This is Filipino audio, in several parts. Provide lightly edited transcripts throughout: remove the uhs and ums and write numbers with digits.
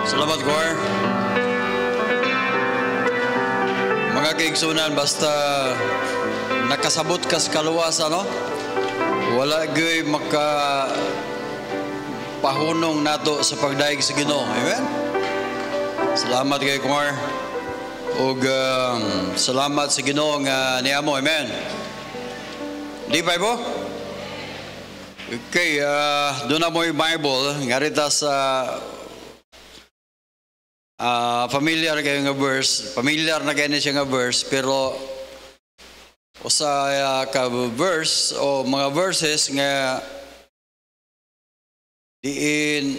Salamat, Choir. Mga kaigsunan, basta nakasabot ka sa kaluwasan, no? Wala gay pahunong nato sa pagdaig sa Ginoo. Amen? Salamat kay Choir. Ug salamat sa Ginoo nga niamo. Amen? Di ba po? Okay, doon na mo yung Bible. Ngarita sa familiar kayo nga verse. Familiar na kayo na siya nga verse. Pero sa ka verse o mga verses nga diin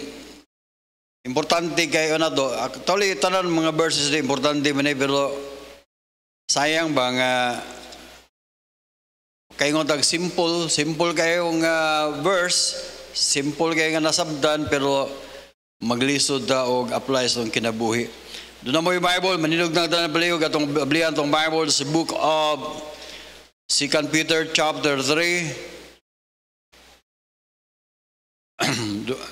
importante kayo na to. Actually, tanan mga verses di importante man pero sayang ba nga kayo nga simple kayo nga verse, simple kayo nga nasabdan pero maglisod ta og apply sa kinabuhi. Doon na mo yung Bible, maninog na tayo na palihog atong ablihan tong Bible sa book of 2 Peter chapter 3.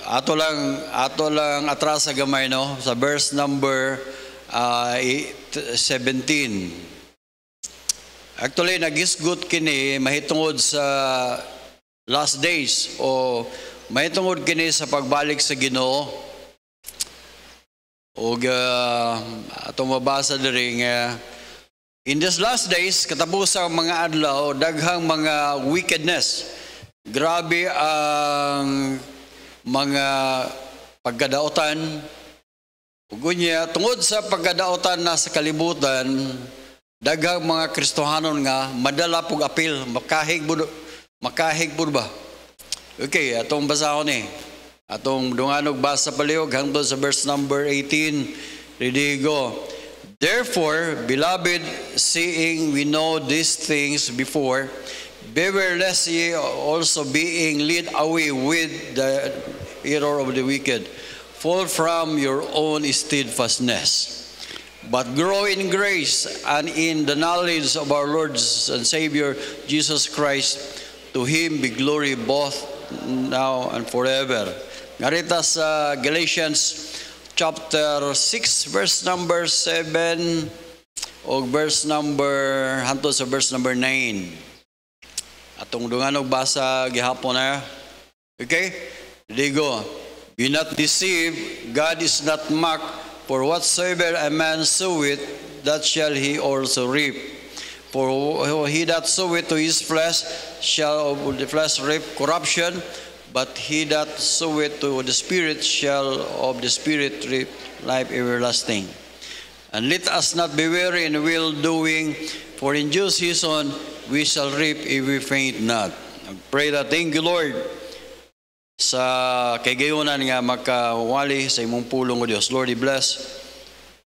ato lang atras sa gamay, no, sa verse number 17. Actually, nagisgot kini mahitungod sa last days o mahitungod kini sa pagbalik sa Ginoo. O atong mabasa diri nga in these last days, katapusang mga adlaw, daghang mga wickedness. Grabe ang mga pagkadaotan. Ugunya, tungod sa pagkadaotan na sa kalibutan, daghang mga Kristohanon nga madala pug apil, makahig bud ba? Okay, atong basahon ni. Atong dunganog basa palihog hangtod sa verse number 18. Ready go. Therefore, beloved, seeing we know these things before, beware lest ye also being led away with the error of the wicked, fall from your own steadfastness. But grow in grace and in the knowledge of our Lord and Savior Jesus Christ. To Him be glory both now and forever. Ngarita sa Galatians chapter 6 verse number 7 o verse number hanto sa verse number 9. Atong dunganog basa gihapon na. Okay? Digo, be not deceived, God is not mocked. For whatsoever a man soweth, that shall he also reap. For he that soweth to his flesh shall of the flesh reap corruption, but he that soweth to the Spirit shall of the Spirit reap life everlasting. And let us not be weary in well-doing, for in due season we shall reap if we faint not. I pray that, thank you, Lord, sa kaygayonan nga makawali sa imong pulong o Dios. Lord, i-bless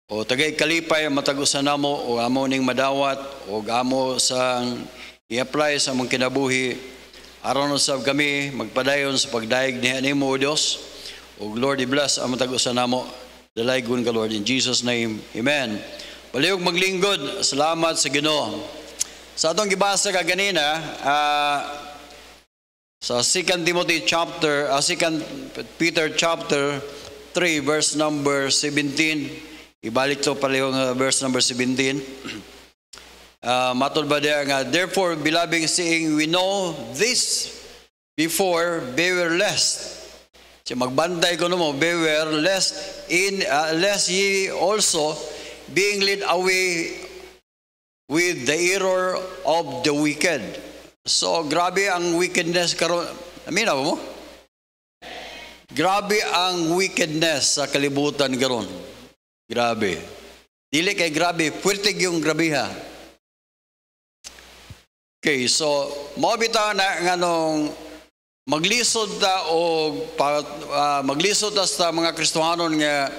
o tagay kalipay matagusan namo o amo ning madawat o amo sang i-apply sa among kinabuhi aron usab kami magpadayon sa pagdaig niya nimo o Dios. O Lord, i-bless ang matagusan namo. Dalaygon ka, Lord, in Jesus name. Amen. Palihog maglingkod. Salamat sa Ginoo. Sa atong gibasa kaganina, sa 2 Peter chapter 3 verse number 17, ibalik to palihog verse number 17. Matod ba diya nga, therefore, beloved, seeing we know this before, beware lest. So, magbantay ko mo, beware lest ye also being led away with the error of the wicked. So, grabe ang wickedness karon. Aminaw mo? Grabe ang wickedness sa kalibutan karon. Grabe. Dili kay grabe, puwerte yung grabiha. Okay, so mabita na nganong maglisod ta o maglisod ta sa mga Kristohanon nga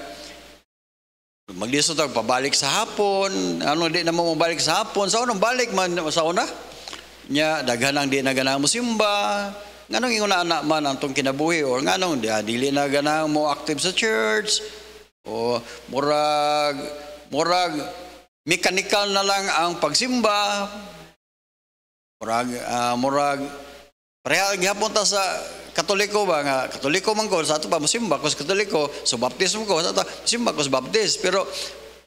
maglisod ta pabalik sa hapon. Ano di na mo mabalik sa hapon? Sa unang balik man sa una? Nya daghanang di na ganang musimba, nganong ingon anak man antong kinabuhi or nganong dili na ganang mo active sa church o murag mechanical na lang ang pagsimba, murag pareha gyapon ta sa Katoliko ba nga, Katoliko man ko, sa ato pa musimba ko sa Katoliko, so baptism ko, sa ato musimba ko sa baptist. Pero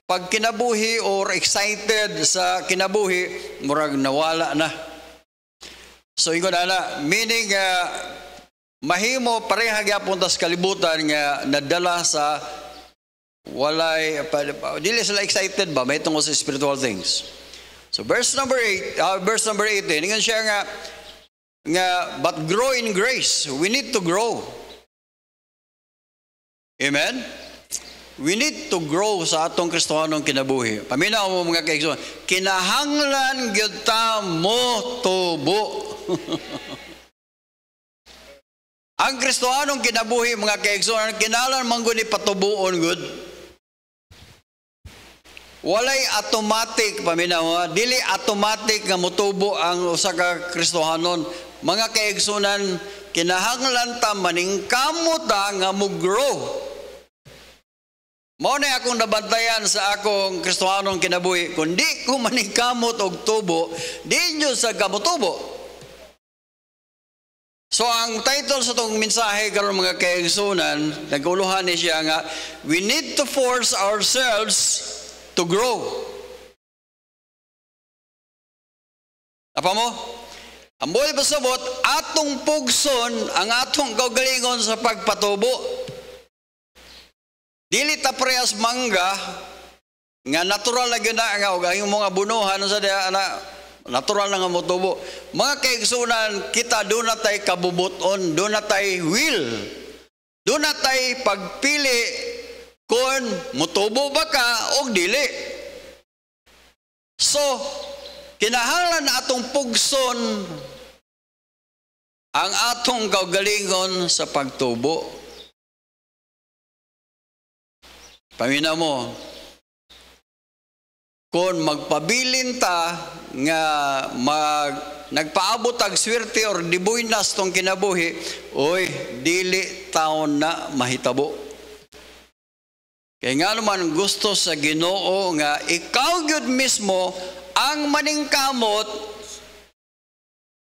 pag kinabuhi or excited sa kinabuhi, murag nawala na. So ingon ana, meaning mahimo pareha gyapon tas kalibutan nga nadala sa walay dili sila excited ba may tungkol sa spiritual things. So verse number 18, ingon siya nga but grow in grace. We need to grow. Amen. We need to grow sa atong Kristohanong kinabuhi. Paminaw mo mga kaigsoon, kinahanglan gyud ta mo tubo. Ang Kristohanong kinabuhi mga kaigsoon, kinahanglan man gud ni patubuon gud. Walay automatic, paminaw, dili automatic nga motubo ang usa ka Kristohanon. Mga kaigsunan, kinahanglan ta maningkamot nga mo-grow. Mao na akong nabantayan sa akong Kristohanong kinabuhi. Kung di ko maningkamot og tubo, di nyo sa kamutubo. So ang title sa itong mensahe karon mga kaigsunan, naguluhan ni siya nga, we need to force ourselves to grow. Apa mo? Ang buhay pasabot, atong pugson ang atong kaugalingon sa pagpatubo. Dili ta parehas mangga nga natural na gyud nga og ang mga bunuhan sa dia ana natural na nga motubo. Mga kaigsunan, kita do na tay kabubuton, do na tay will. Do na tay pagpili kung motubo ba ka o dili. So, kinahanglan atong pugson ang atong kaugalingon sa pagtubo. Paminaw mo, kung magpabilin ta nga nagpaabot ag swerte or dibuinas tong kinabuhi, oy, dili taon na mahitabo. Kaya nga naman gusto sa Ginoo nga ikaw gyud mismo ang maningkamot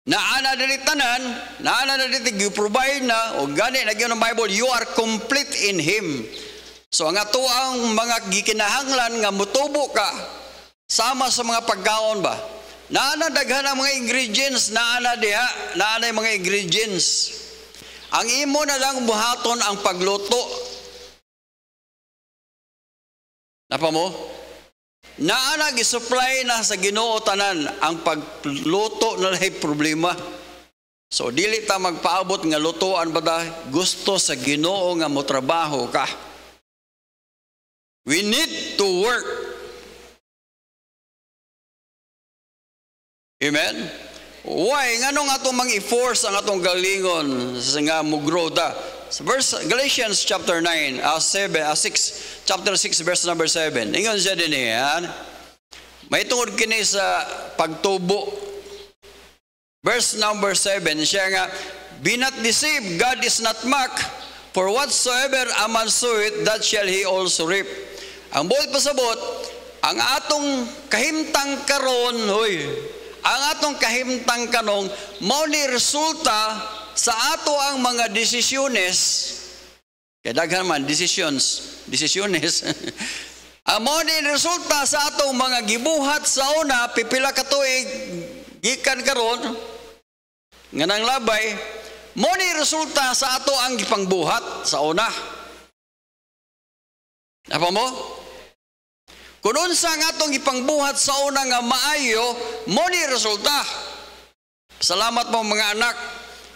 na ana dili tanan, na ana dili gi-provide na o gani na gyud ang Bible, you are complete in Him. So ang ato ang mga gikinahanglan nga mutubo ka sama sa mga pagkaon ba? Naana daghan ang mga ingredients, naana diha, naana yung mga ingredients. Ang imo na lang buhaton ang pagluto. Napa mo? Naana gi-supply na sa Ginoo tanan, ang pagluto na lay problema. So dili ta magpaabot nga lutoan bada, gusto sa Ginoo nga motrabaho ka. We need to work. Amen? Why? Nga nung atong mang-i-force ang atong galingon sa nga mo-grow ta. Sa verse, Galatians chapter 6, chapter 6, verse number 7. Ingon siya din yan. May tungod kini sa pagtubo. Verse number 7, siya nga, be not deceived, God is not mocked, for whatsoever a man soweth, that shall he also reap. Ang buhay pasabot, ang atong kahimtang karon, ang atong kahimtang kanong, mao ni resulta sa ato ang mga desisyones, kaya daghan man, desisyones, ang mao ni resulta sa atong mga gibuhat sa una, pipila ka tuig, gikan karon, nga nang labay, mao ni resulta sa ato ang gipangbuhat sa una. Apa mo? Kung unsa nga atong ipangbuhat sa una nga maayo, mo ni resulta. Salamat mo mga anak,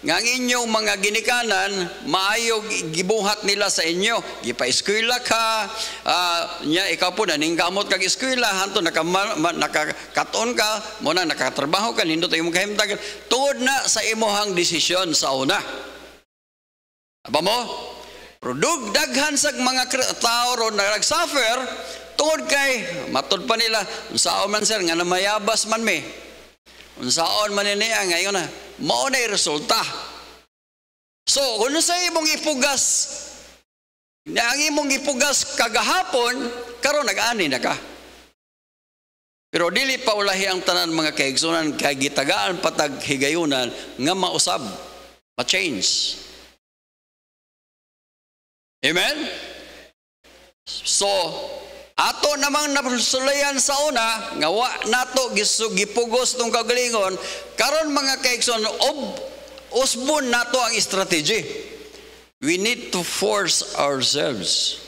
nga ang inyong mga ginikanan, maayo gibuhat nila sa inyo. Gipa-eskwela ka, ikaw po naningkamot kag eskwela, hanto nakakaton ka, mo na nakatrabaho ka, nindot imong kahimtang, tungod na sa imuhang desisyon sa una. Aba mo? Produk daghan sa mga tao ron na nag-suffer, tungod kay matod pa nila unsaon man sir nga namayabas man me, unsaon man niya ngayon na mao na resulta. So kung sa imong ipugas na ang imong ipugas kagahapon, karon nag-ani na ka. Pero dili pa ulahi ang tanan mga kaigsunan, kay gitagaan patag higayunan nga mausab, ma-change. Amen? So, ato namang napusulayan sa una, nga wa nato gipugos tong kagalingon, karon mga kaigsoon, usbon nato ang strategy. We need to force ourselves.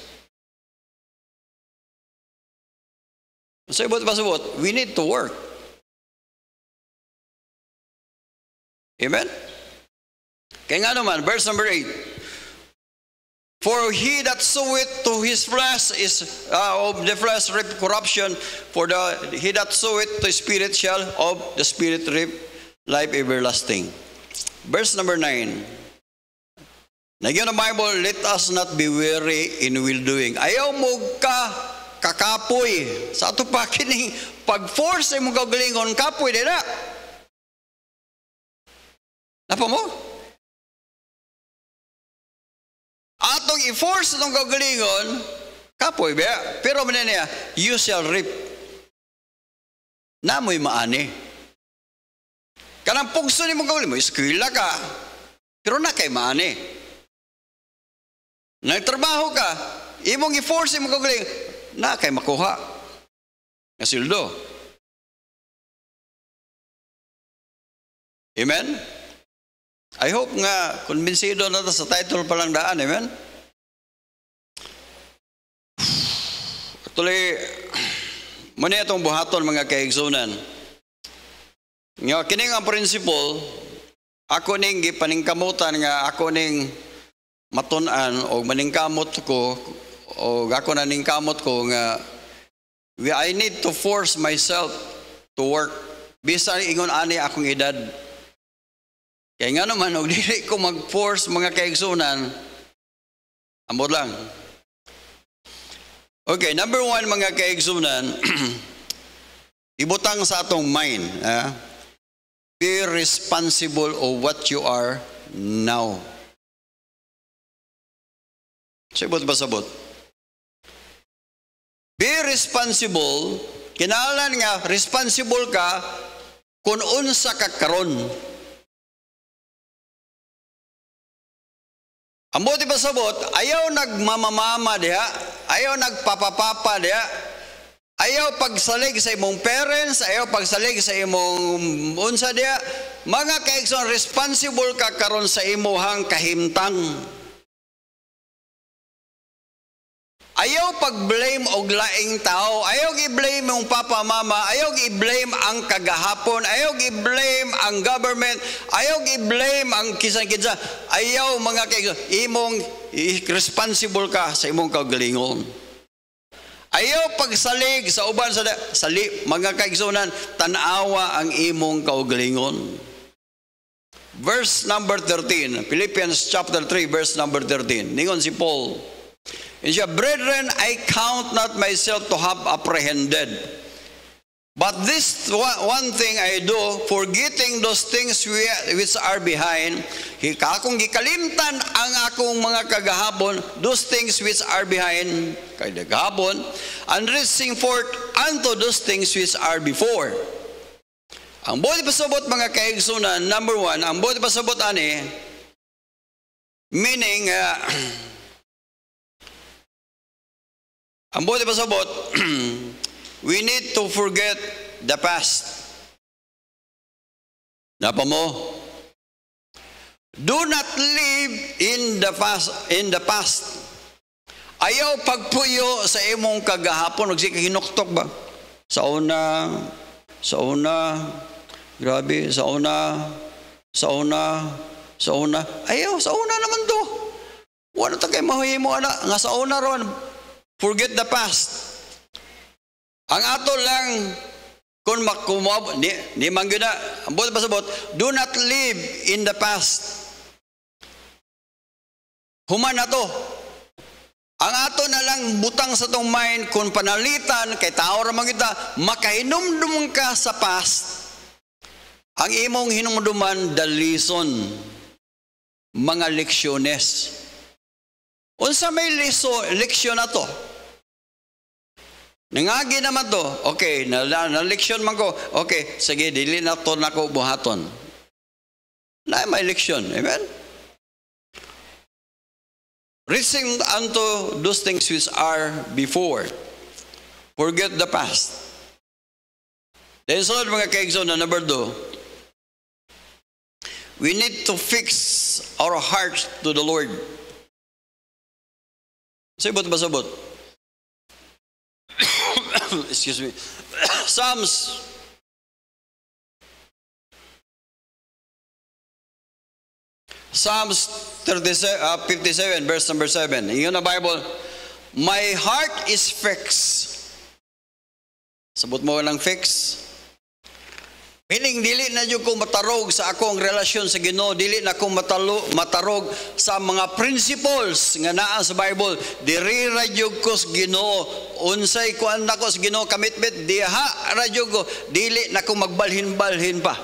Pasabot, we need to work. Amen? Kaya nga naman, verse number 8. For he that soweth to his flesh is of the flesh reap corruption, he that soweth to spirit shall of the spirit reap life everlasting. Verse number 9. Nagyan ang Bible, let us not be weary in well-doing. Ayaw mo kakapoy. Sa ato pa kining pag-force ay mong kagalingon, kapoy din na. Napa mo? Atong i-force itong kagalingon, kapoy ba? Pero manin niya, you shall reap. Namoy maani. Kanang pugso ni mong kagalingon, mo, eskwela ka. Pero na kay maani. Nagtrabaho ka, imong i-force imong kagalingon, na kay makuha. Kasildo. Amen? I hope nga, konbinsido na sa title palang daan, amen? Tuloy, muna itong buhaton mga kaigsunan. Nga, kining ang principle, ako ning gipaningkamutan nga, ako ning matunan, o maningkamot ko, o ako na ningkamot ko nga, I need to force myself to work. Bisan ingon ani akong edad. Kaya nga naman, og dili ko mag-force mga kaigsunan, ambot lang. Okay, number 1 mga kaigsunan, ibutang sa atong mind. Be responsible of what you are now. Sabot ba sabot? Be responsible, kinahanglan nga responsible ka kung unsa ka karon. Ang buti pa sabot, ayaw nagmamamama diha, ayaw nagpapapapa diha, ayaw pagsalig sa imong parents, ayaw pagsalig sa imong unsa diha. Mga kaigsoon, responsible ka karon sa imuhang kahimtang. Ayaw pag-blame og laing tao, ayaw i-blame yung papa mama, ayaw i-blame ang kagahapon, ayaw i-blame ang government, ayaw i-blame ang kinsa-kinsa, ayaw mga kaigsoon, imong responsible ka sa imong kagalingon. Ayaw pagsalig sa uban sa mga kaigsunan, tanawa ang imong kaugalingon. Verse number 13, Philippians chapter 3, verse number 13. Ningon si Paul, and siya, brethren, I count not myself to have apprehended. But this one thing I do, forgetting those things which are behind, akong gikalimtan ang akong mga kagahapon, those things which are behind, kagahapon, and reaching forth unto those things which are before. Ang buti pasabot mga kaigsunan, number 1, ang buti pasabot ani, meaning, ang buti pasabot, we need to forget the past. Napa mo? Do not live in the past. Ayaw pagpuyo sa imong kagahapon, ug sige hinuktok ba? Sa una, grabe, sa una. Ayaw, sa una naman to. Wala ta kay mahimo ana, nga sa una ron. Forget the past. Ang ato lang, kung makumab, ni mangguna, ang buti pasabot, do not live in the past. Human na to. Ang ato na lang butang sa tong mind, kung panalitan, kay tao ramang kita, makahinumdum ka sa past. Ang imong hinumduman, the lesson, mga leksyones. Unsa may leksyon na to? Nangagi naman to. Okay, na-leksyon man ko. Okay, sige, dili na to na ko buhaton. Na may leksyon. Amen? reaching unto those things which are before. Forget the past. Then sunod mga kaigsoon na number 2. We need to fix our hearts to the Lord. Sabot ba sabot? Excuse me. Psalms 57 verse number 7. Yun na Bible. My heart is fixed. Sabot mo ng fix. Meaning, dili na yung ko matarog sa akong relasyon sa Ginoo, dili na ko matarog sa mga principles nga naa sa Bible. Diri ra jud ko sa Ginoo, unsay kuan nako sa Ginoo commitment, diha ra jud ko, dili na ko magbalhin-balhin pa.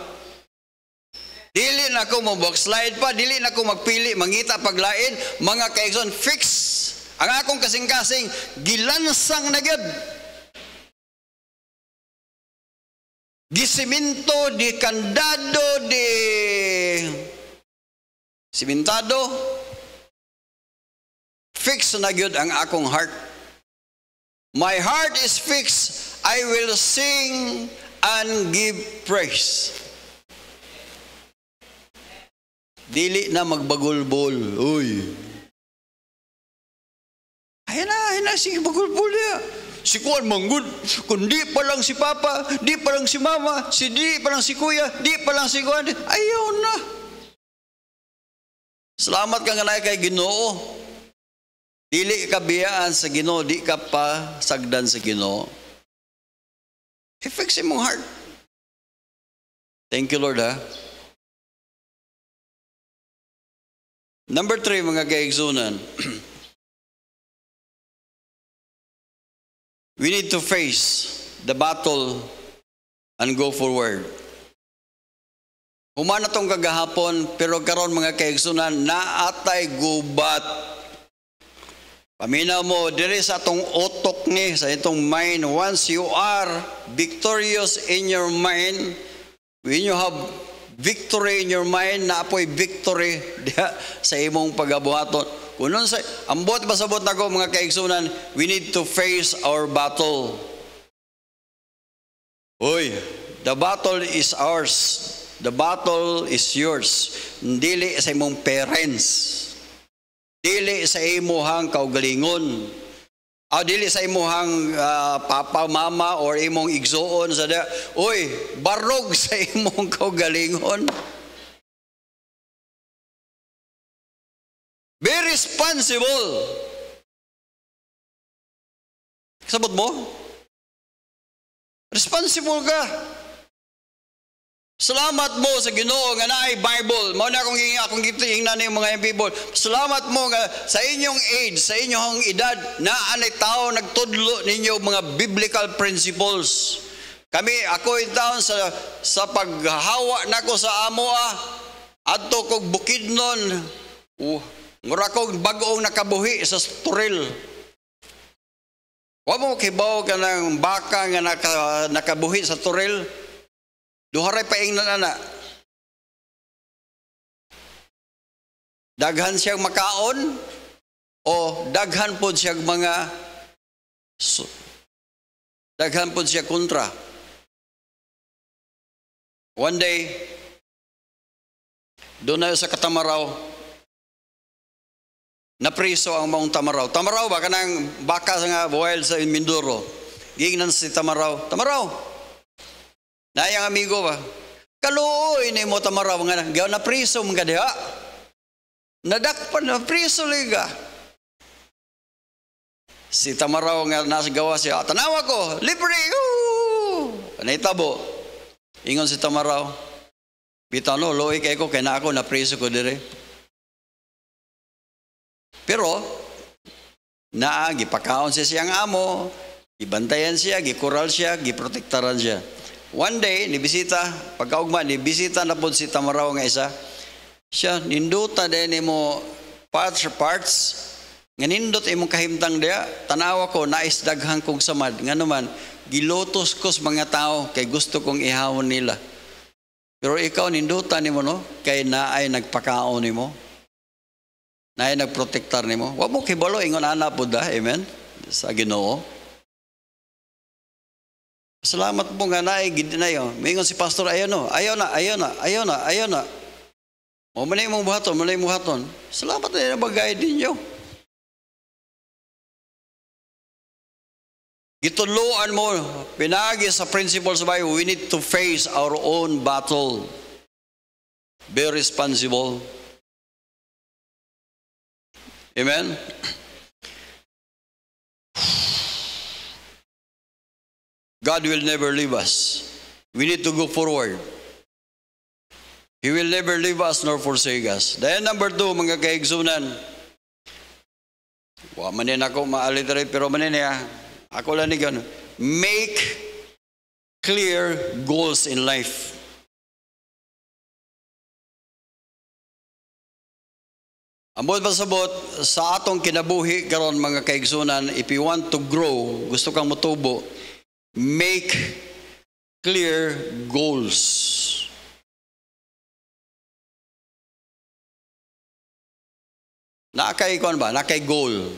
Dili na ko mo-backslide pa, dili na ko magpili, mangita paglain, mga kaigsoon, fix. Ang akong kasing-kasing, gilansang na gyud. Di siminto, di kandado, di simentado. Fix na gyud ang akong heart. My heart is fixed. I will sing and give praise. Dili na magbagulbol. Uy. Ayan na, sige bagulbol ya. Si Kuan manggod, kung di pa lang si Papa, di pa lang si Mama, di pa lang si Kuya, di pa lang si Kuan, ayaw na. Salamat ka nga kay Ginoo. Dili ka biyaan sa Ginoo, di ka pa sagdan sa Ginoo. I-fix mong heart. Thank you, Lord, ha? Number 3, mga kaigsunan. We need to face the battle and go forward. Humana tong kagahapon, pero karon mga kaigsunan, naatay gubat. Paminaw mo, diri sa atong utok ni, sa itong mind, once you are victorious in your mind, when you have victory in your mind, naapoy victory diha sa imong pagabuhaton. Kunon sa ambot pasabot nako mga kaigsunan, we need to face our battle. Oy, the battle is ours. The battle is yours. Dili sa imong parents. Dili sa imuhang kaugalingon. O dili sa imuhang papa, mama, or imong igsuon sa da. Oy, barog sa imong kaugalingon. Be responsible. Sabot mo? Responsible ka. Salamat mo sa Ginoo nga naay Bible. Mao na akong gitingnan yung mga people. Salamat mo nga sa inyong age, sa inyong edad, naanay tao nagtudlo ninyo mga biblical principles. Ako itaon sa paghahawa nako sa amoa, adto kog bukidnon. Mura kong bagong nakabuhi sa turil. Wa mo kibaw ka ng baka nga nakabuhi sa turil. Duharay pa ingnan ana. Daghan siyang makaon o daghan pod siyang mga daghan pod siya kontra. One day, doon na sa Katamaraw, napriso ang maong Tamaraw. Tamaraw ba? Kanang baka nga wild sa Mindoro. Gingnan si Tamaraw. Tamaraw! Nayang amigo ba? Kaluoy ni mo Tamaraw nga napriso mga diha. Nadakpan na priso liga. Si Tamaraw nga nasa gawa siya. Tanawa ko, libre! Naitabo. Ingon si Tamaraw. Bitano, loy kay ko, kaya na ako napriso ko dire. Pero, gipakaon siya siyang amo, gibantayan siya, gikural siya, giprotektaran siya. One day, nibisita, pagkaugma, nibisita na po si Tamaraw nga isa. Siya, ninduta din mo parts, nga nindot imong kahimtang dia, tanawa ko, naisdaghang kong samad. Nga naman, gilotos ko sa mga tao, kay gusto kong ihawon nila. Pero ikaw, ninduta ni mo, no? Kay naay nagpakaon ni mo. na nagprotektar nimo. Wa mo kibalo ingon ana pud da, amen. Sa Ginoo. Salamat po nga naay gid na yo. Mingon si pastor ayaw na. O manay mong buhaton. Salamat na bagay ninyo. Gituluan mo, pinagi sa principles ba, we need to face our own battle. Be responsible. Amen? God will never leave us. We need to go forward. He will never leave us nor forsake us. Then number 2, mga kaigsunan. Manin ako ma-alliterate, pero manin niya. Ako lang ni gano'n. Make clear goals in life. Ambot pasabot sa atong kinabuhi karon mga kaigsunan, if you want to grow, gusto kang motubo, make clear goals. Nakay kon ba? Nakay goal.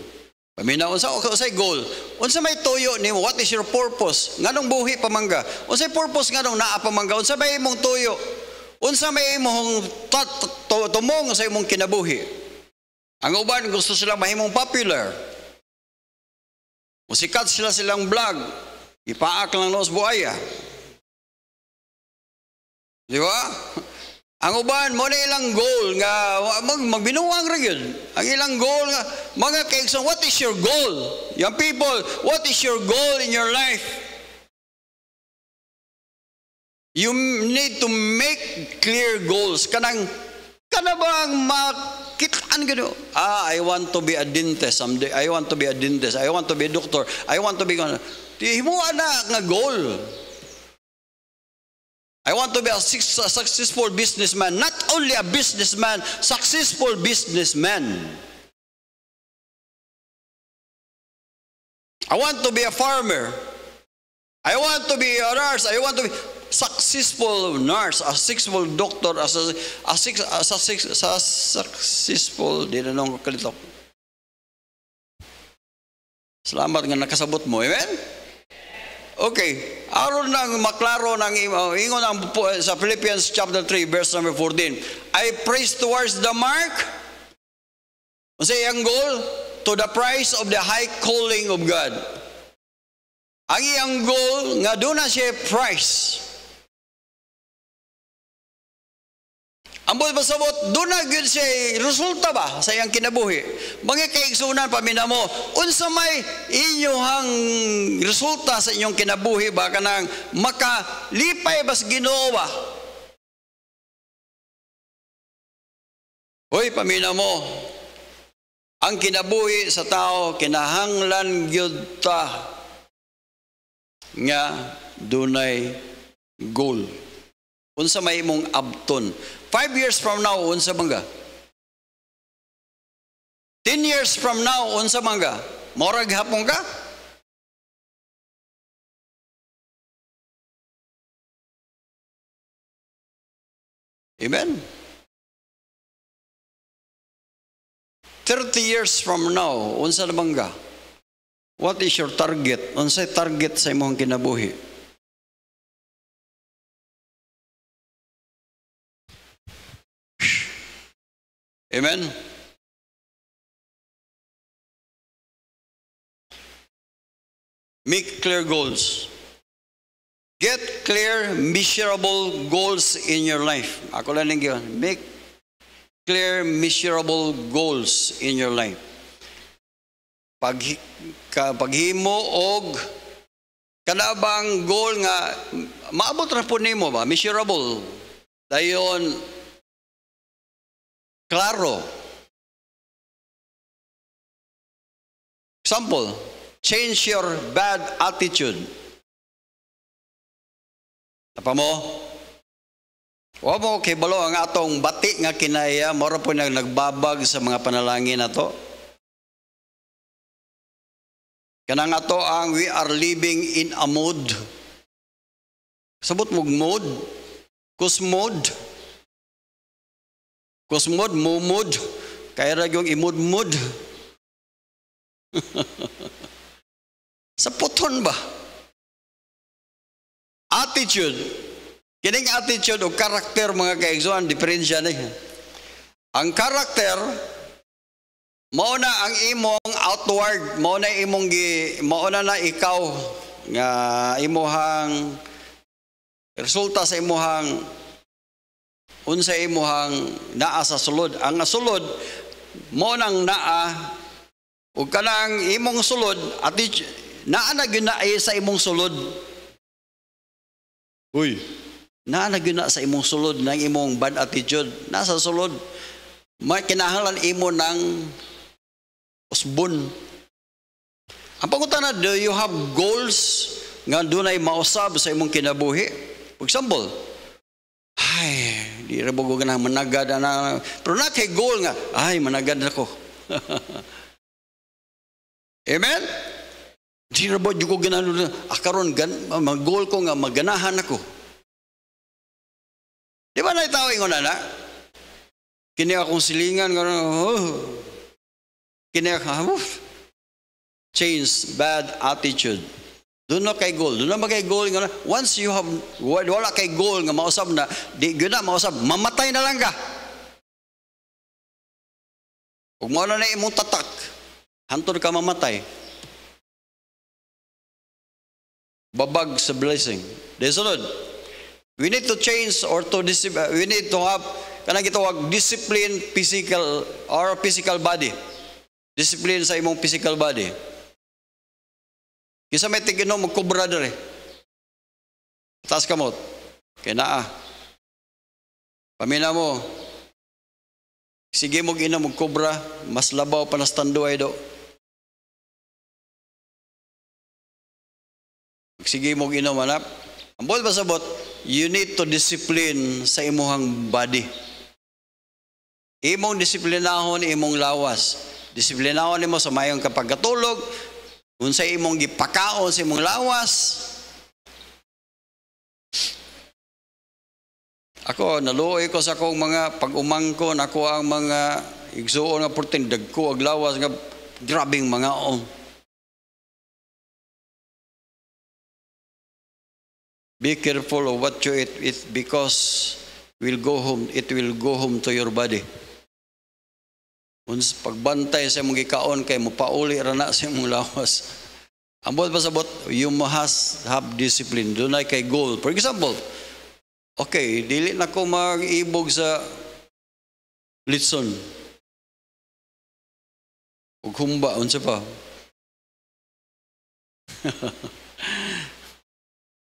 Paminaw unsay goal? Unsa may tuyo nimo? What is your purpose? Nganong buhi pamangga? Unsay purpose nganong naa pamangga? Unsa may imong tuyo? Unsa may imong tumong sa imong kinabuhi? Ang uban gusto sila mahimong popular. Musikat silang vlog. Ipaak lang nos buaya. Di ba? Ang uban mo na ilang goal nga magbinuwang ra gyud. Ang ilang goal nga mga kaigsoon, what is your goal? Young people, what is your goal in your life? You need to make clear goals. Kana bang makitaan gano? I want to be a dentist someday. I want to be a dentist. I want to be a doctor. I want to be himo ana nga goal. I want to be a successful businessman. Not only a businessman, successful businessman. I want to be a farmer. I want to be a nurse. I want to be successful nurse, a successful doctor, a successful, di na nung kalitok. Salamat nga nakasabot mo. Amen? Okay, aron nang maklaro nang ingon ang sa Philippians chapter 3 verse number 14. I press towards the mark. Unsay ang goal? To the prize of the high calling of God. Ang iyang goal nga doon na siya prize. Ang buhay pasabot, doon na yun siya resulta ba sa iyang kinabuhi? Mga kaigsunan, pamina mo, unsa may inyong resulta sa inyong kinabuhi ba kanang makalipay bas Ginoo ba? Hoy, pamina mo, ang kinabuhi sa tao, kinahanglan gyud ta nga dunay goal. Unsa may imong abton? 5 years from now, unsa mangga? 10 years from now, unsa mangga? Morag hapon ka? Amen? 30 years from now, unsa na mangga? What is your target? Unsay target sa imong kinabuhi? Amen? Make clear goals. Get clear, measurable goals in your life. Ako lang yun. Make clear, measurable goals in your life. Paghimo og kanabang goal nga maabot ra pud nimo ba? Measurable. Dayon klaro. Example, change your bad attitude. Apa mo? Wa mo kay balo ang atong bati nga kinaya, mora po nagbabag sa mga panalangin nato. Kanang ato ang we are living in a mood. Sabot mo mood, kus mood, mood, Kaya ra yung imudmud. Sa puton ba? Attitude. Kining attitude o karakter mga kaigsuhan, diferensya na. Ang karakter, mao na ang imong outward, mao na na ikaw nga imuhang resulta sa imuhang unsa imuhang naa sa sulod. Ang sulod mao nang naa ug kanang imong sulod at naa na gina sa imong sulod. Uy, naa na gina sa imong sulod nang imong bad attitude nasa sulod. May kinahanglan imo ng usbon. Ang pangutana, do you have goals nga dunay mausab sa imong kinabuhi? For example, ay, di ra bugo na managad na, pero na kay goal nga, ay managad ako. Amen? Di ra bugo ko ganano akaron mag goal ko nga maganahan ako. Di ba naitaw ingon na? Kini akong silingan nga kini change bad attitude. Doon na kay goal. Doon na magay goal nga. Once you have wala kay goal nga mausab na, di gyud na mausab, mamatay na lang ka. Kung mo na imong tatak, hantod ka mamatay. Babag sa blessing. Desunod. We need to change or to we need to have kanang gitawag discipline physical or physical body. Discipline sa imong physical body. Kisa may tigino magkubra dere. Taas kamot. Kaya naa. Pamina mo. Sige mo gina magkubra, mas labaw pa na standuay do. Sige mo gina manap. Ambol ba sabot? You need to discipline sa imong body. Imong disiplinahon imong lawas. Disiplinahon nimo sa mayong kapagkatulog, unsa imong gipakaon sa imong lawas. Ako naluoy ko sa akong mga pag-umangkon, ako ang mga igsuon nga porting dagko ag lawas nga grabing mga Be careful of what you eat because it will go home to your body. Uns pagbantay sa imong gikaon kay mopauli ra na sa imong lawas. Ambot pa sabot, you must have discipline. Dunay kay goal. For example, okay, dili na ko mag-ibog sa litson. Ug humba unsa pa?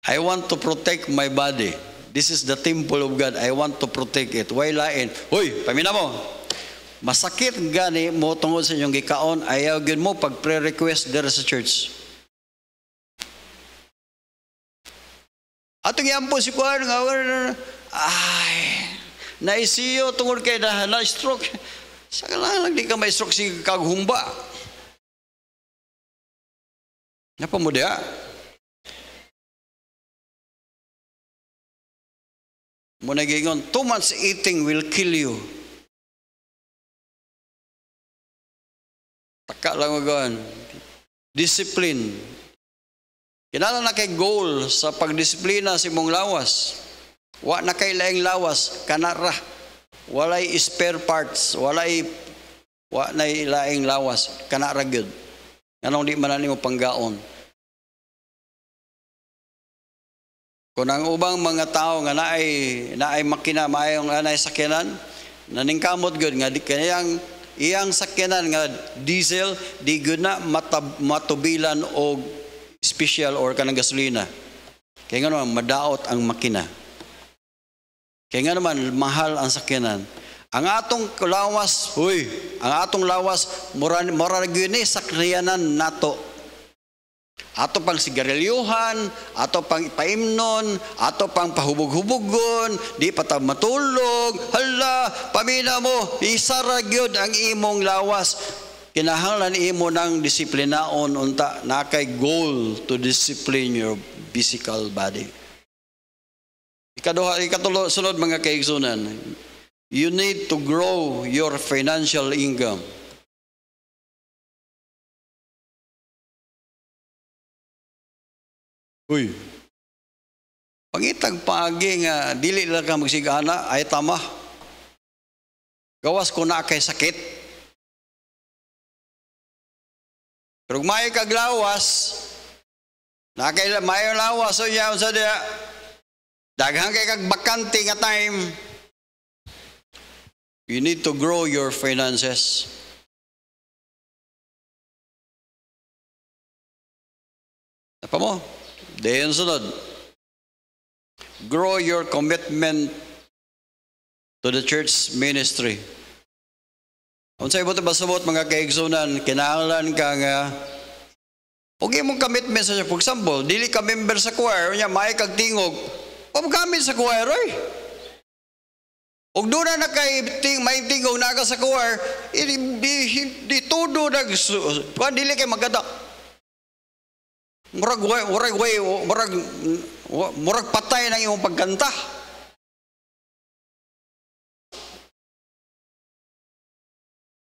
I want to protect my body. This is the temple of God. I want to protect it. Why lain? Hoy, pamina mo. Masakit gani mo tungod sa inyong gikaon, ayaw gyud mo pag pre-request dere sa church. Atong yampo si kuan nga ay naisiyo tungod kay na stroke. Sa lang di ka may stroke si kaghumba. Napa mo dia? Muna gingon, too much eating will kill you. Taka lang magawan. Discipline. Kinala na kay goal sa pagdisiplina sa imong lawas. Wa na kay laing lawas, kanara. Walay spare parts, wa na laing lawas, kanara gyud. Anong di man nimo panggaon. Kung ang ubang mga tao nga naay makina maayong anay sakyanan, naningkamot gud nga di kayang iyang sakyanan nga diesel di gud na matubilan og special or kanang gasolina. Kaya nga naman madaot ang makina. Kaya nga naman mahal ang sakyanan. Ang atong lawas, ang atong lawas mura gyud ni sakyanan nato. Ato pang sigarilyuhan, ato pang paimnon, ato pang pahubog-hubugon, di pa ta matulog. Hala, pamina mo, isara gyud ang imong lawas. Kinahanglan imo ng disiplinaon unta na kay goal to discipline your physical body. Ikatulo sunod mga kaigsunan. you need to grow your financial income. Uy, pangitag paagi nga dili lang ka magsigana ay tama. Gawas ko na kay sakit. Pero may kaglawas, na kay may lawas so ya sa dia. Daghang kay kag bakante nga time. You need to grow your finances. Apa mo? Dayon sunod. Grow your commitment to the church ministry. Unsay mo basubot mga kaigsunan, kinahanglan ka nga okay mong commitment sa for example, dili ka member sa choir, nya may kag tingog, pamgamit sa choir oy. Og doon na kay may tingog na ka sa choir, di todo dili kay magada. Murag patay ng iyong pagkanta.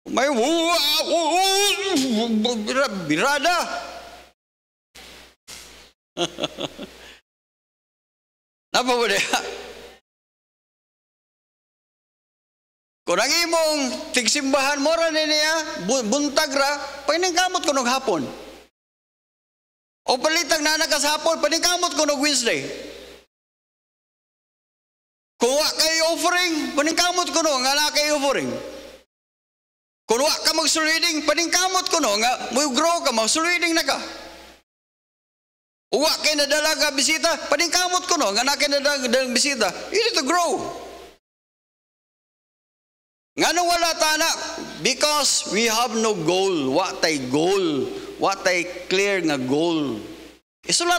May birada. Napa mo diya? Kung ang imong tigsimbahan mo rin niya, buntag ra, paningkamot ko ng hapon. O palitag na nakasapon, paningkamot ko ng Wednesday. Kung wa kayo offering, paningkamot ko no, nga na kayo offering. Kung wa ka mag-reading, paningkamot ko no, nga mo grow ka, mag-reading na ka. O wa kayo nadala ka bisita, paningkamot ko no, nga na kayo nadala bisita. You need to grow. Nga nung wala tana, because we have no goal. What ay goal? What ay clear nga goal? Isulat.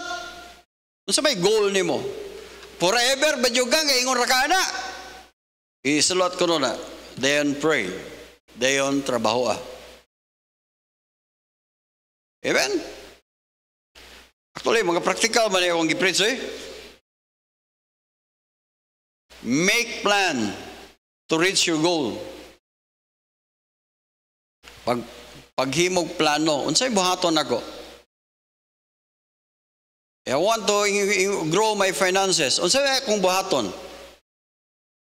Kung sa may goal ni mo, forever ba yung nga ingon rakana? Isulat ko na. Dayon pray. Dayon trabaho. Amen? Actually, mga practical man yung i-preach eh. Make plan to reach your goal. Paghimog plano, unsay buhaton ako? I want to grow my finances. Unsay akong buhaton?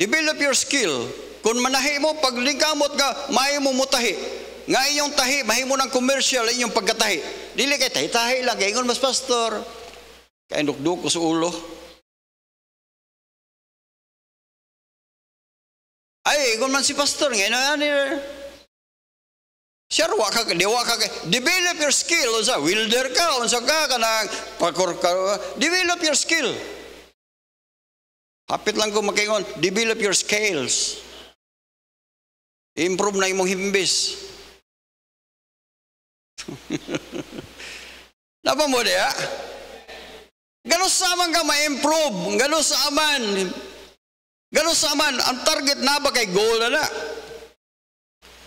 Develop your skill. Kung manahi mo, pag lingkamot ka, may mo mutahi. Nga inyong tahi, mahimo ng commercial inyong pagkatahi. Dili kay tahi-tahi lang, kaya ingon mas pastor. Kaya nukduk ko sa ulo. Ay, ingon man si pastor, ngayon na sure, develop your skill. Unsa, welder ka, unsa ka, kanang parkour ka. Develop your skill. Hapit lang ko makingon, develop your skills. Improve na imong himbis. Napa mo diya? Ganos saman ka ma-improve, ganos saman. Ang target na ba kay goal na?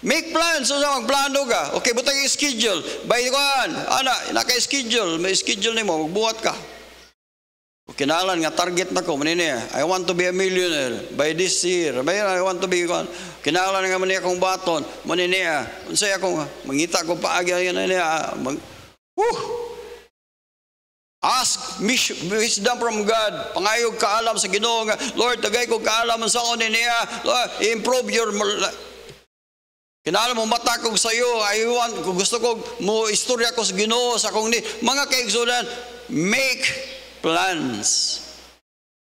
Make plans, so magplano ka. Okay, butang i-schedule. By kuan, naka-schedule, may schedule nimo, magbuhat ka. Kinalan nga target na ko, manini, I want to be a millionaire by this year. I want to be kuan. Kinalan nga manini akong baton, manini, unsay akong mangita ko paagi yan niya. Ask wisdom from God. Pangayog kaalam sa Ginoo nga, Lord, tagay ko kaalam sa ako niya. Lord, improve your kinahanglan mo matakog sa iyo. Kung gusto ko mo istorya ko sa Ginoo sa akong mga kaigsunan, make plans.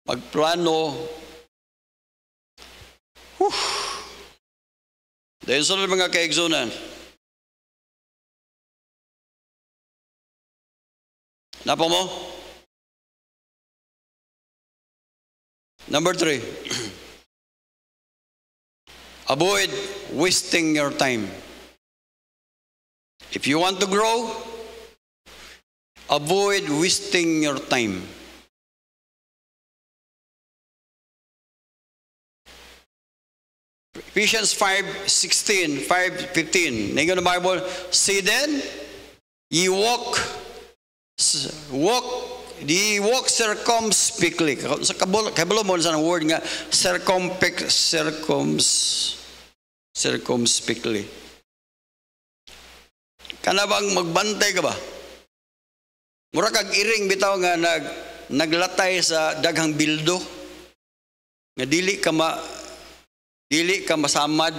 Magplano. Dahil sa mga kaigsunan. Napa mo? Number 3. Avoid wasting your time. If you want to grow, avoid wasting your time. Ephesians 5:16, 5:15. Ningyo the Bible, see then, ye walk Di walk circumspectly. Sa kabalo mo sa word nga circumspectly. Kana bang magbantay ka ba? Mura kag iring bitaw nga naglatay sa daghang bildo. Nga dili ka masamad.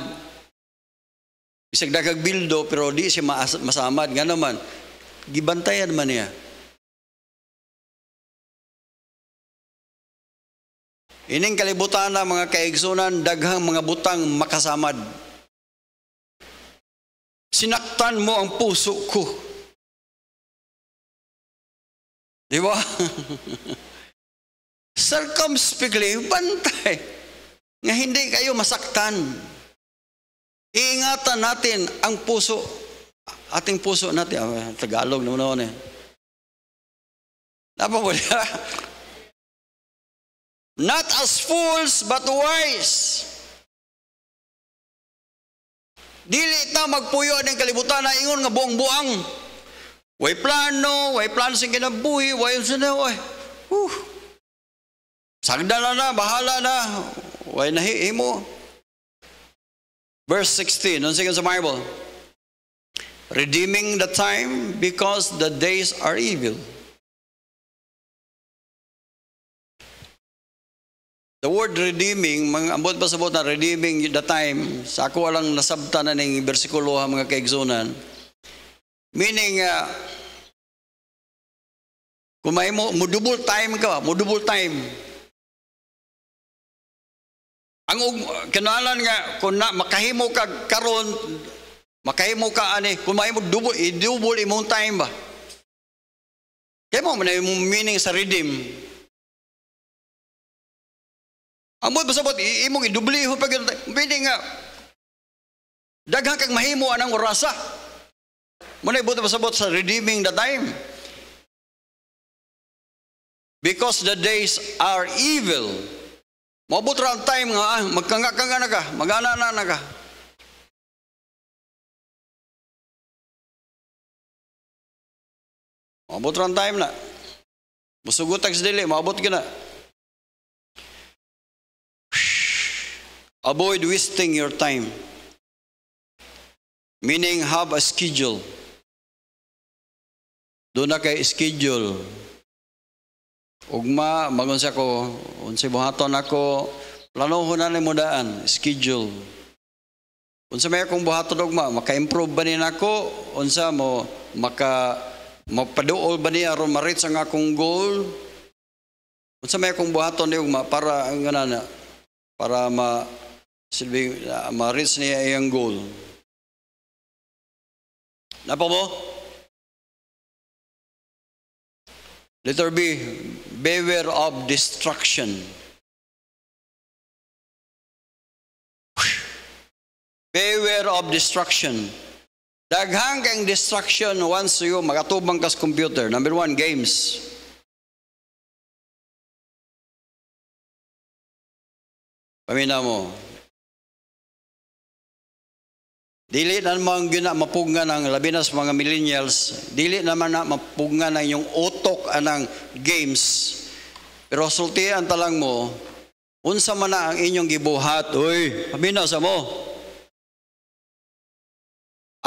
Bisag daghang bildo pero di siya masamad. Nga naman, gibantayan man niya. Ining kalibutan na mga kaigsunan, daghang mga butang makasamad. Sinaktan mo ang puso ko. Di ba? Circumspectly, bantay. Nga hindi kayo masaktan. Iingatan natin ang puso. Ating puso natin. Tagalog naman eh. Napamula. Not as fools, but wise. Dili ta magpuyo ng kalibutan na ingon nga buang-buang. Way plano sing kinabuhi, way sino, way. Sagda na, bahala na. Way nahihimo. Verse 16, ano sige sa Bible? Redeeming the time because the days are evil. The word redeeming, mga ambot pa sabot na redeeming the time, sa ako walang nasabta na ng bersikulo mga kaigsunan. Meaning, kung may mo double time ka, mo double time. Ang kanalan nga, kung makahimo ka karon, makahimo ka ani, kung may mo double imong time ba? Kaya mo na yung meaning sa redeem. Ang mo pasabot imong idubliho pag pwede nga daghang kag mahimo anang orasa. Muna ibuto pasabot sa redeeming the time. Because the days are evil. Maabot ra ang time nga magkanga-kanga na ka, magana na ka. Maabot ra ang time na. Musugot sa dili, maabot gina. Avoid wasting your time. Meaning, have a schedule. Doon na kay schedule. Ugma, magun siya ko, unsi buhaton ako, planohon na ni mo daan, schedule. Unsa may akong buhaton ugma, maka-improve ba niya ako, unsa mo, mapaduol ba niya, aron ma-reach ang akong goal. Unsa may akong buhaton niya ugma, para, para ma-reach niya iyang goal. Napa mo? Letter B, beware of distraction. Beware of distraction. Daghang kang distraction once you magatubang kas computer. Number 1, games. Pamina mo. Dili naman mapugngan ng labi na sa mga millennials, dili naman na mapugngan ng yung utok anang games. Pero sultian talang mo, unsa man na ang inyong gibuhat, uy, pamina sa mo.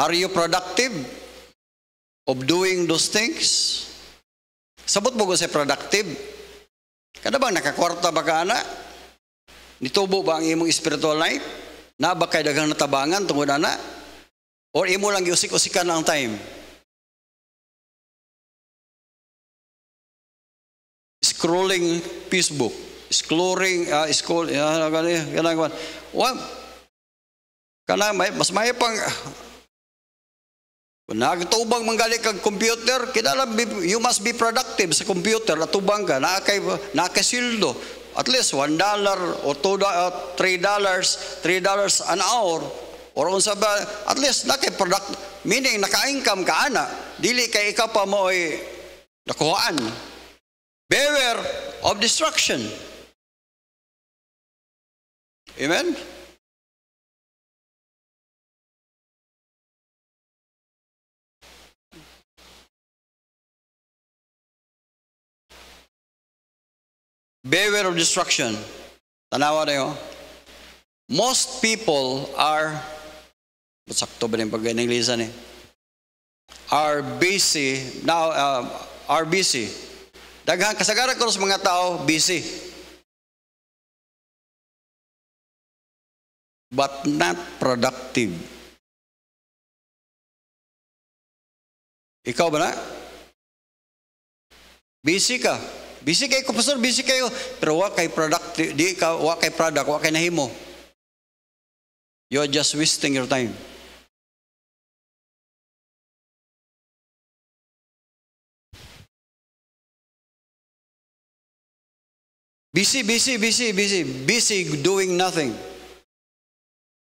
Are you productive of doing those things? Sabot mo ko sa productive. Kada bang nakakwarta ba ka ana? Nitubo ba ang imong spiritual life? Na ba kay daghang natabangan tungod ana? Or imo lang giusik-usikan ang time? Scrolling Facebook, mas may pang nagtubang manggali kag computer, kinala you must be productive sa computer at tubang ka na sildo. At least $1 or $3 an hour or unsa ba, at least product, meaning naka-income ka ana, dili kay ikaw pa mo ay nakuhaan. Beware of distraction. Amen? beware of destruction. Tanawa na yun. Most people are, sakto ba yung pag-inglisan eh? Are busy, now, are busy. Daghang kasagaran ko sa mga tao, busy. But not productive. Ikaw ba na? Busy ka. Busy kayo, pastor, busy kayo. Pero wa kay productive, di ka, wa kay product, wa kay nahimo. You're just wasting your time. Busy doing nothing.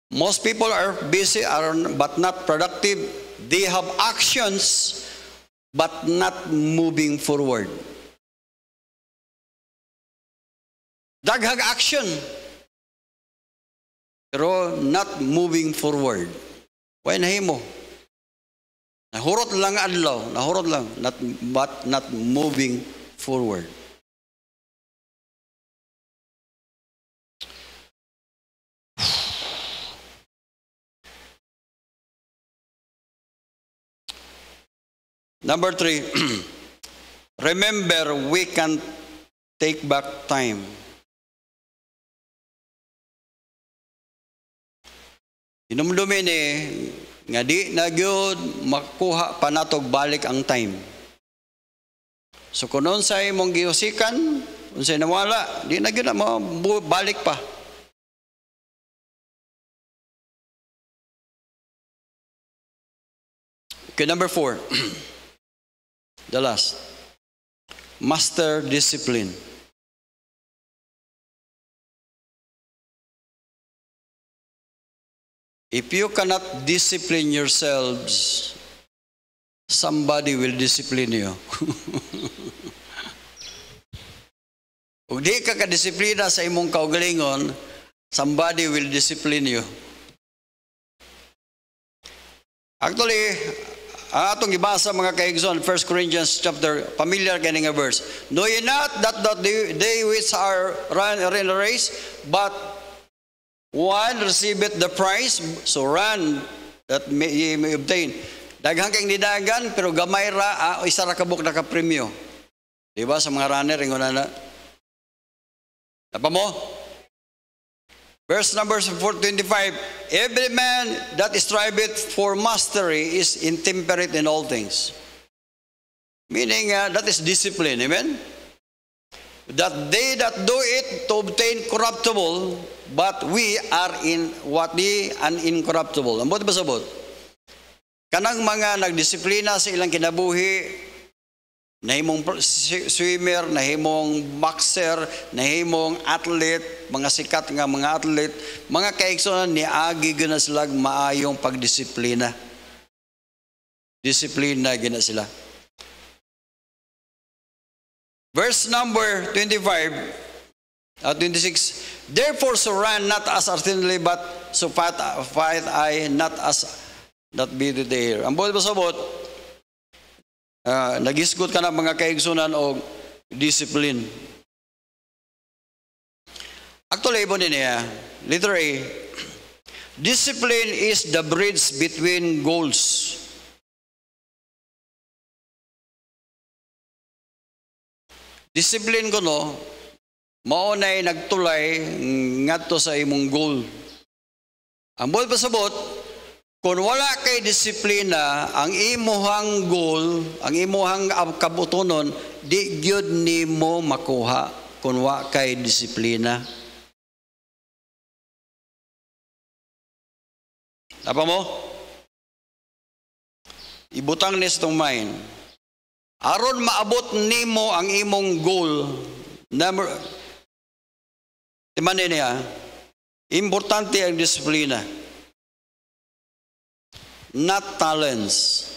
Most people are busy but not productive. They have actions but not moving forward. Daghang action pero not moving forward. Why nahimo? Nahurot lang adlaw, nahurot lang, but not moving forward. Number 3, remember we can take back time. Inumdumi ni nga di na gyud makuha pa natog balik ang time. So kung sa imong giusikan, unsay nawala, di na gyud na mo balik pa. Okay, number 4. The last. Master discipline. If you cannot discipline yourselves, somebody will discipline you. Kung di ka kadisiplina sa imong kaugalingon, somebody will discipline you. Actually, atong ibasa mga kaigsoon, 1 Corinthians chapter, familiar kaning nga verse. Know ye not that they which are run in a race, but one receiveth the prize, so run that ye may obtain. Daghang kang nidagan, pero gamay ra, isa ra kabuk na ka-premyo. Diba sa mga runner, ingon na. Apa mo? Verse number 425, every man that striveth for mastery is intemperate in all things. Meaning, that is discipline, amen? That they that do it to obtain corruptible, but we are in what the incorruptible. Ang ba sabot? Kanang mga nagdisiplina sa ilang kinabuhi, nahimong swimmer, nahimong boxer, nahimong athlete, mga sikat nga mga athlete, mga kaigsoon niagi gina sila maayong pagdisiplina. Disiplina gina sila. Verse number 26, therefore so run not as unseemly, but so fight I not as that be the air. Ang buhay ba sabot? Nagisgot ka na mga kaigsunan o discipline. Actually, ibo din niya. Letter A, discipline is the bridge between goals. Discipline ko no, maunay nagtulay ngadto sa imong goal. Ang buhay pasabot, kung wala kay disiplina, ang imuhang goal, ang imuhang kabutonon, di gyud nimo makuha kung wala kay disiplina. Apa mo? Ibutang ni sa itong mind. Aron maabot nimo ang imong goal, timanin niya, importante ang disiplina. Not talents.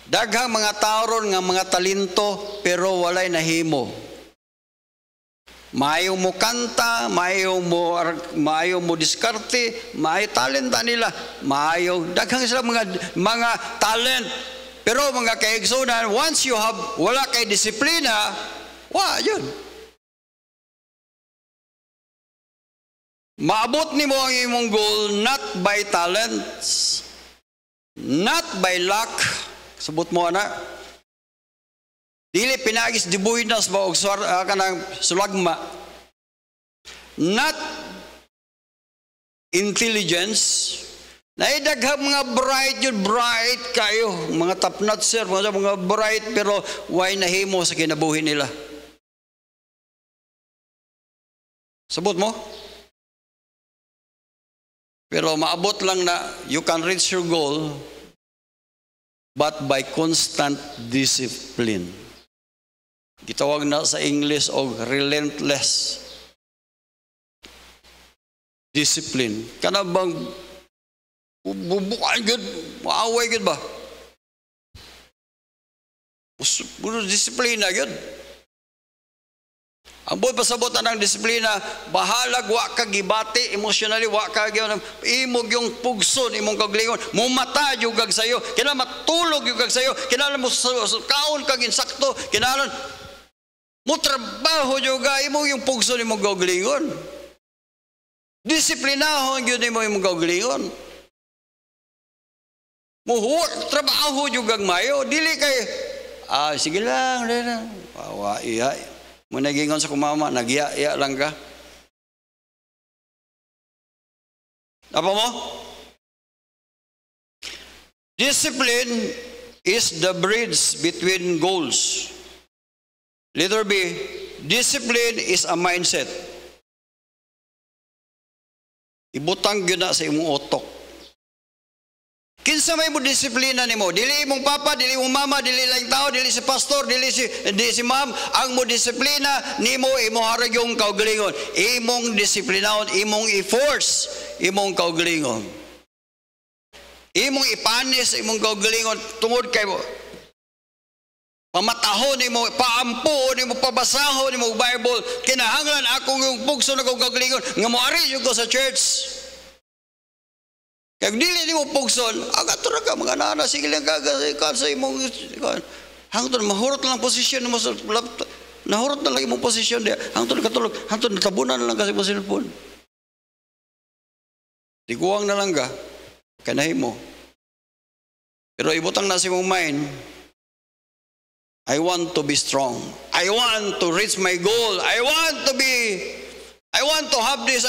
Daghang mga taoron nga mga talento pero walay nahimo. Maayo mo kanta, maayo mo diskarte, maayo talenta nila, maayo daghang sila mga talent. Pero mga kaigsunan, once you have wala kay disiplina, Wa yun. Maabot nimo ang imong goal not by talents, not by luck. Subot mo ana. Dili pinagis dibuhinas ba og kanang sulagma. Not intelligence. Naidaghang mga bright kayo, mga top notcher, mga bright pero why nahimo sa kinabuhi nila. Sabot mo? Pero maabot lang na you can reach your goal but by constant discipline. Gitawag na sa English og relentless discipline. Kana bang bubukan gud, maaway gud ba? Puro disiplina gud. Ang buot pasabot ng disiplina, bahalag wa ka gibati emotionally, wa ka imog yung pugson, imong kaglingon, mumata yung kag sayo, kinahanglan matulog yung kag sayo, kinahanglan mo kaon kag insakto, kinahanglan mo trabaho yung imong yung pugson imong kaglingon. Disiplinahon yun imong imong kaglingon. Muhuwag trabaho yung kag mayo, dili kay sige lang, wa iya. Mo nagingon sa kumama, nagya-ya lang ka. Apa mo? Discipline is the bridge between goals. Letter B, discipline is a mindset. Ibutang yun na sa imong utok. Kinsa may mo disiplina nimo, dili imong papa, dili imong mama, dili lang tao, dili si pastor, dili si ma'am, ang mo disiplina nimo imo harag yung kaugalingon. Imong disiplinahon, imong i-force imong kaugalingon. Imong ipanis imong kaugalingon tungod kay mo. Pamatahon nimo, paampo nimo, pabasahon nimo Bible, kinahanglan akong yung pugso na kaugalingon nga moari jud ko sa church. Kaya dili ni mo pugson, agato na ka, mga nana, sige lang ka sa imong, hangtod, mahurot lang posisyon mo sa laptop, nahurot na lang imong posisyon diya, hangtod katulog, hangtod natabunan na lang kasi mo cellphone. Tiguang na lang ka, kanahin mo. Pero ibutang na sa imong mind, I want to be strong. I want to reach my goal. I want to have this.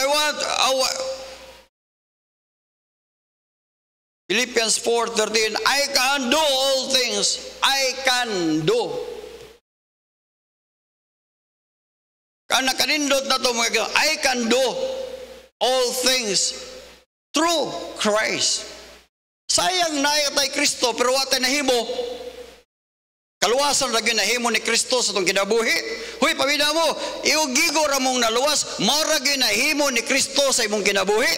Philippians 4:13, I can do all things. I can do. Kana kanindot na to mga I can do all things through Christ. Sayang na tay Kristo pero wa tay nahimo. Kaluwasan ra gyud nahimo ni Kristo sa tong kinabuhi. Huy pamina mo, iugigo ra mong naluwas, mao ra gyud nahimo ni Kristo sa imong kinabuhi.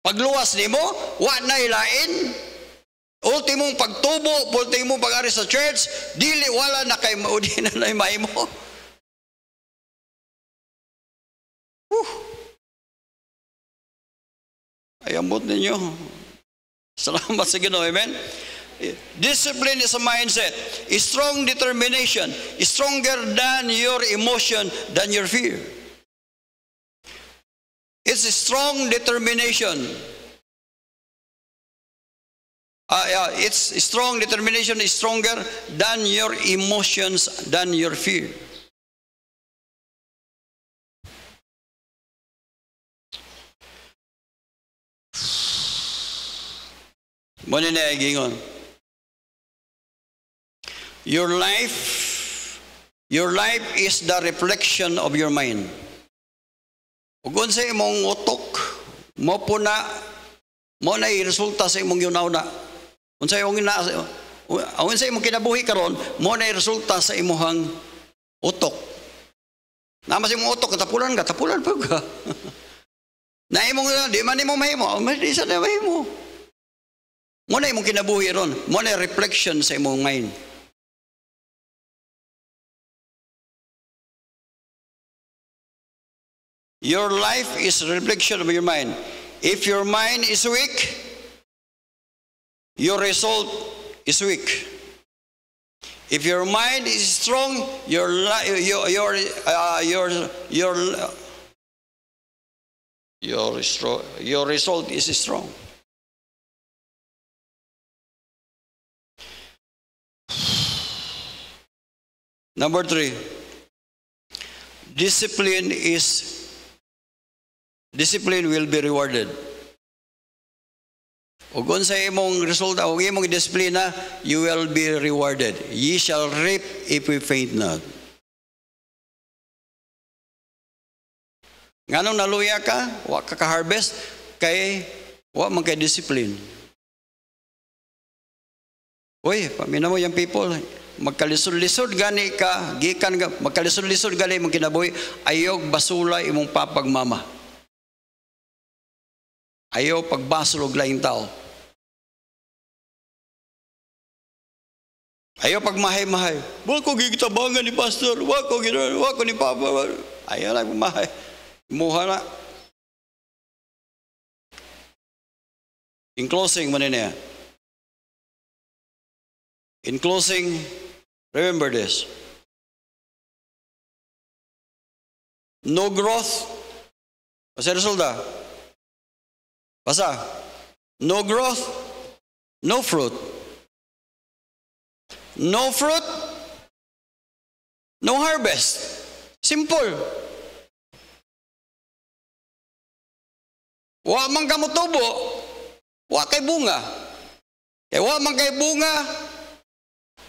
Pagluwas nimo, wa na ilain. Ultimong pagtubo, ultimong pag-ari sa church, dili wala na kay maudi na mahimo. Ay ambot ninyo. Salamat sa Ginoo, amen. Discipline is a mindset, a strong determination, stronger than your emotion, than your fear. It's a strong determination. It's a strong determination is stronger than your emotions, than your fear. Muna na gingon. Your life is the reflection of your mind. Ug sa imong utok, mo po na resulta sa imong yunauna. Unsa imong kinabuhi karon, mo na resulta sa imong utok. Namas imong utok, tapulan po ka. Na imong di man imong mahimo, di sa na mahimo. Mo na imong kinabuhi ron, mo na reflection sa imong mind. Your life is a reflection of your mind. If your mind is weak, your result is weak. If your mind is strong, your result is strong. Number 3, discipline will be rewarded. Ug sa imong resulta, ug imong disiplina, you will be rewarded. Ye shall reap if we faint not. Nganong naluya ka, wa ka harvest kay wa man kay discipline. Uy, pamina mo yung people, magkalisod-lisod gani ka, gikan ka, magkalisod-lisod gani mong kinabuhi, ayog basulay imong papagmama. Ayaw pagbasol og laing tao. Ayaw pagmahay-mahay. Wa ko gigitabangan ni pastor, wa ko ni papa. Ayaw lang mahay. Muha na. In closing, manina. In closing, remember this. No growth. Kasi resulta. Basa. No growth, no fruit. No fruit, no harvest. Simple. Wa man ka motubo, wa kay bunga. Kaya wa man kay bunga,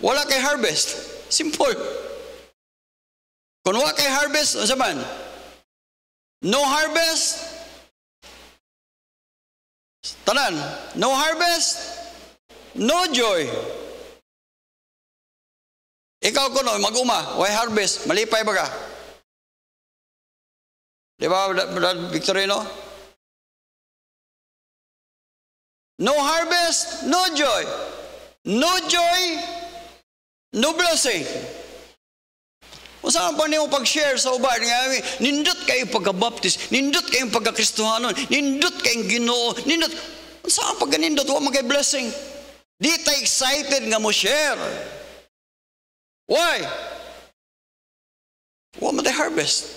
wala kay harvest. Simple. Kung wa kay harvest, ano man? No harvest. Tanan, no harvest, no joy. Ikaw kuno mag-uma, why harvest? Malipay ba ka? Di ba, Brad Victorino? No harvest, no joy. No joy, no blessing. Kung saan pa niyo pag-share sa uban, nindot kayo pagka-baptist, nindot kayong pagka-Kristohanon, nindot kayong Ginoo, nindot. Kung saan pag nindot, huwag magkay blessing. Di tayo excited nga mo share. Why? Huwag man tayo harvest.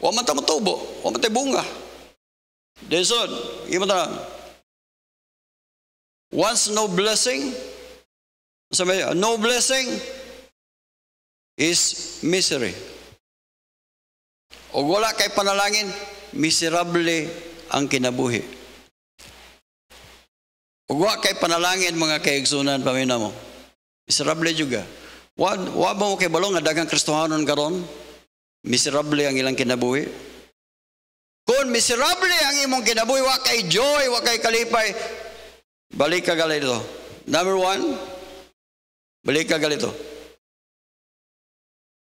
Huwag man tayo matubo. Huwag man tayo bunga. Deson, iman tayo. Once no blessing, no blessing is misery. O wala kay panalangin, miserable ang kinabuhi. O wala kay panalangin mga kaigsunan, pamina mo. Miserable juga. Wa mo kay balong nga daghang Kristohanon karon, miserable ang ilang kinabuhi. Kung miserable ang imong kinabuhi, wa kay joy, wa kay kalipay, balik ka galito. Number 1, balik ka galito.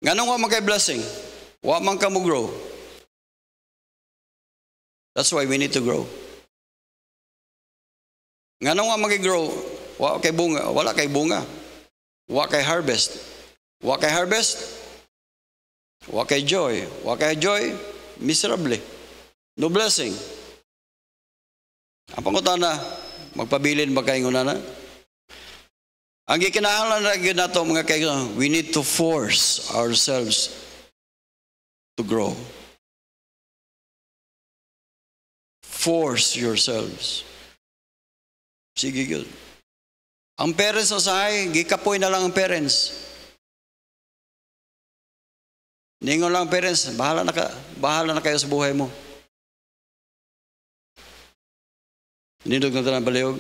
Nganong wa man kay blessing? Wa man ka mo grow. That's why we need to grow. Nganong wa man kay grow? Wa kay bunga, wala kay bunga. Wa kay harvest. Wa kay harvest. Wa kay joy. Wa kay joy, miserable. No blessing. Ang pangutana, magpabilin ba kayo na? Ang gikinahanglan na gyud nato mga kaibigan, we need to force ourselves to grow. Force yourselves. Sige gyud. Ang parents usahay, gikapoy na lang ang parents. Ningon lang parents, bahala na kayo sa buhay mo. Nindog na talang baliog.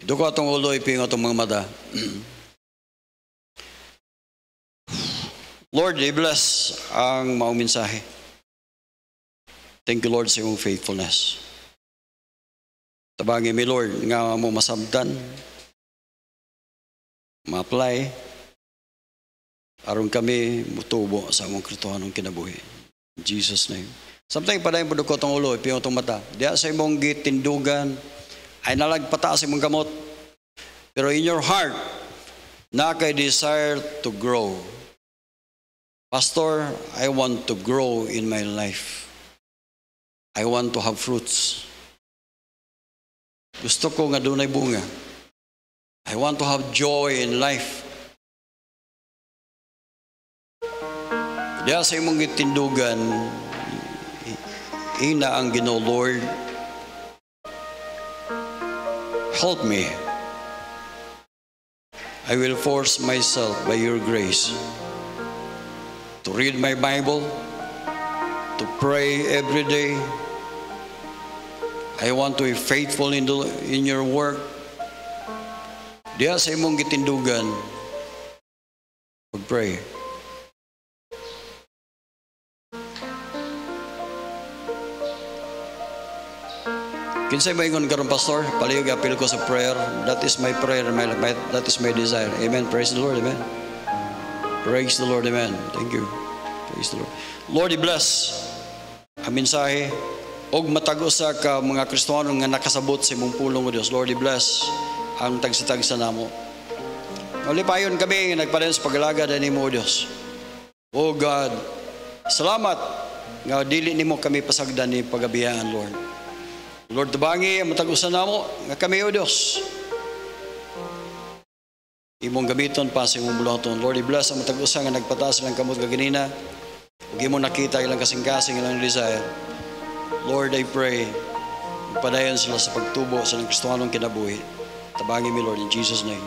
Duko atong ulo, ipingo atong mga mata. Lord, i-bless ang maong mensahe. Thank you, Lord, sa iyong faithfulness. Tabangin mi, Lord, nga mo masabdan, ma-apply, aron kami mutubo sa among Kristohanong kinabuhi. In Jesus' name. Sometimes padayon po duko itong ulo, ipingo itong mata. Diya sa imong gitindugan, ay nalagpata sa imong gamot. Pero in your heart, na kay desire to grow. Pastor, I want to grow in my life. I want to have fruits. Gusto ko nga dunay bunga. I want to have joy in life. Diya sa imong gitindugan, ina ang Ginoo, Lord, help me. I will force myself by your grace to read my Bible, to pray every day. I want to be faithful in your work. Diya sa imong gitindugan, pag-pray. Kinsay ba ingon karon, Pastor? Palihog apil ko sa prayer. That is my prayer, that is my desire. Amen. Praise the Lord. Amen. Praise the Lord. Amen. Thank you. Praise the Lord. Lord, i-bless ang mensahe og matag usa ka mga Kristiyano nga nakasabot sa imong pulong, o Dios. Lord, i-bless ang tagsa-tagsa namo. Malipayon kami nga nagpadayon sa pag-alagad nimo, o Dios. Oh God, salamat nga dili nimo kami pasagdan ni pagabiyaan, Lord. Lord, tabangi ang matag-usa namo nga kami, o Dios. Imong gamiton pa sa imong bulaton. Lord, i-bless ang matag-usa nga nagpataas lang kamot kaganina. Ug imong nakita ilang kasing-kasing ilang desire. Lord, I pray, padayon sila sa pagtubo sa ng Kristohanong kinabuhi. Tabangi mi, Lord, in Jesus' name.